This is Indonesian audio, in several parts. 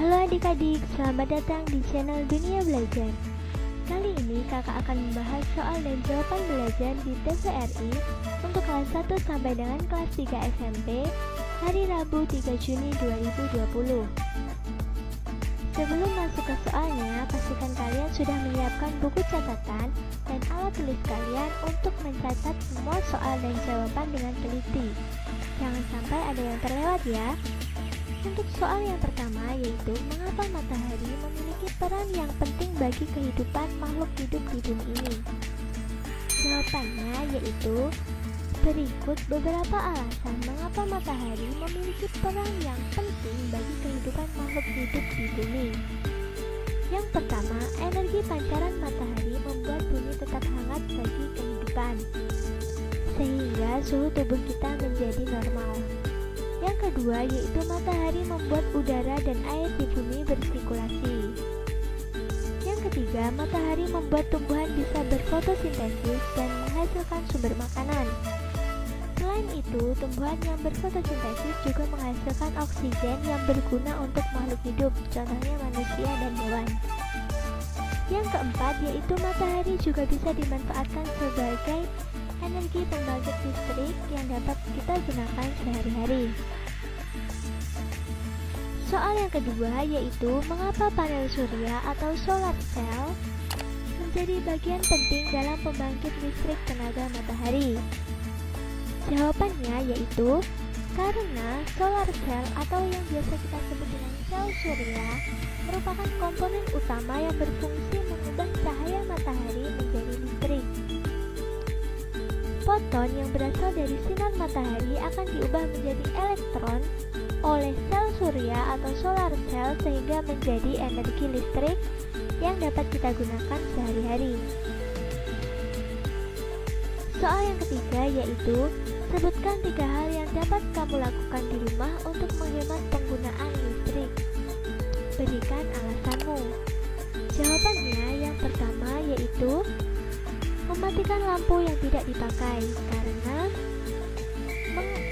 Halo adik-adik, selamat datang di channel Dunia Belajar. Kali ini kakak akan membahas soal dan jawaban belajar di TVRI untuk kelas 1 sampai dengan kelas 3 SMP hari Rabu 3 Juni 2020. Sebelum masuk ke soalnya, pastikan kalian sudah menyiapkan buku catatan dan alat tulis kalian untuk mencatat semua soal dan jawaban dengan teliti. Jangan sampai ada yang terlewat ya. Untuk soal yang pertama, yaitu mengapa matahari memiliki peran yang penting bagi kehidupan makhluk hidup di bumi ini. Jawabannya yaitu berikut beberapa alasan mengapa matahari memiliki peran yang penting bagi kehidupan makhluk hidup di bumi. Yang pertama, energi pancaran matahari membuat bumi tetap hangat bagi kehidupan, sehingga suhu tubuh kita menjadi normal. Yang kedua, yaitu matahari membuat udara dan air di bumi bersirkulasi. Yang ketiga, matahari membuat tumbuhan bisa berfotosintesis dan menghasilkan sumber makanan. Selain itu, tumbuhan yang berfotosintesis juga menghasilkan oksigen yang berguna untuk makhluk hidup, contohnya manusia dan hewan. Yang keempat, yaitu matahari juga bisa dimanfaatkan sebagai energi pembangkit listrik yang dapat kita gunakan sehari-hari. Soal yang kedua, yaitu mengapa panel surya atau solar cell menjadi bagian penting dalam pembangkit listrik tenaga matahari. Jawabannya yaitu karena solar cell atau yang biasa kita sebut dengan sel surya merupakan komponen utama yang berfungsi mengubah cahaya matahari menjadi listrik. Foton yang berasal dari sinar matahari akan diubah menjadi elektron oleh sel surya atau solar cell sehingga menjadi energi listrik yang dapat kita gunakan sehari-hari. Soal yang ketiga yaitu sebutkan 3 hal yang dapat kamu lakukan di rumah untuk menghemat penggunaan listrik. Berikan alasanmu. Jawabannya yang pertama yaitu mematikan lampu yang tidak dipakai, karena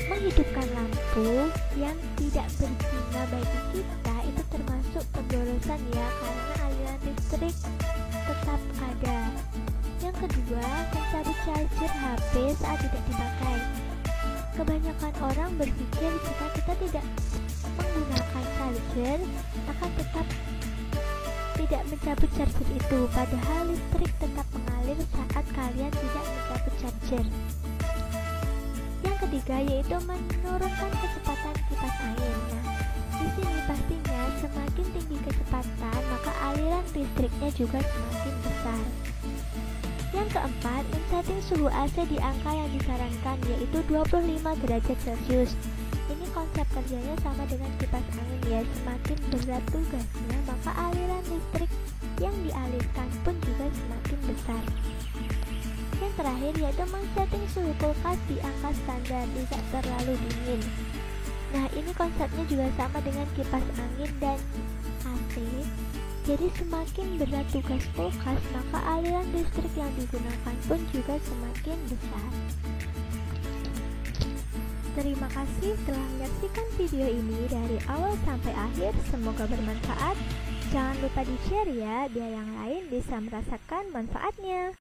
menghidupkan lampu yang tidak berguna bagi kita itu termasuk pemborosan ya, karena aliran listrik tetap ada. Yang kedua, mencabut charger HP saat tidak dipakai. Kebanyakan orang berpikir jika kita tidak menggunakan charger akan tetap tidak mencabut charger itu, padahal listrik tetap mengalir saat kalian tidak mencabut charger. Yang ketiga yaitu menurunkan kecepatan kipas angin. Nah, di sini pastinya semakin tinggi kecepatan maka aliran listriknya juga semakin besar. Yang keempat, men-setting suhu AC di angka yang disarankan yaitu 25 derajat Celcius. Ini konsep kerjanya sama dengan kipas angin ya, semakin berat tugasnya maka aliran listrik yang dialirkan pun juga semakin besar. Yang terakhir yaitu men-setting suhu kulkas di angka standar, tidak terlalu dingin. Nah, ini konsepnya juga sama dengan kipas angin dan AC. Jadi semakin berat tugas kulkas maka aliran listrik yang digunakan pun juga semakin besar. Terima kasih telah menyaksikan video ini dari awal sampai akhir, semoga bermanfaat. Jangan lupa di-share ya, biar yang lain bisa merasakan manfaatnya.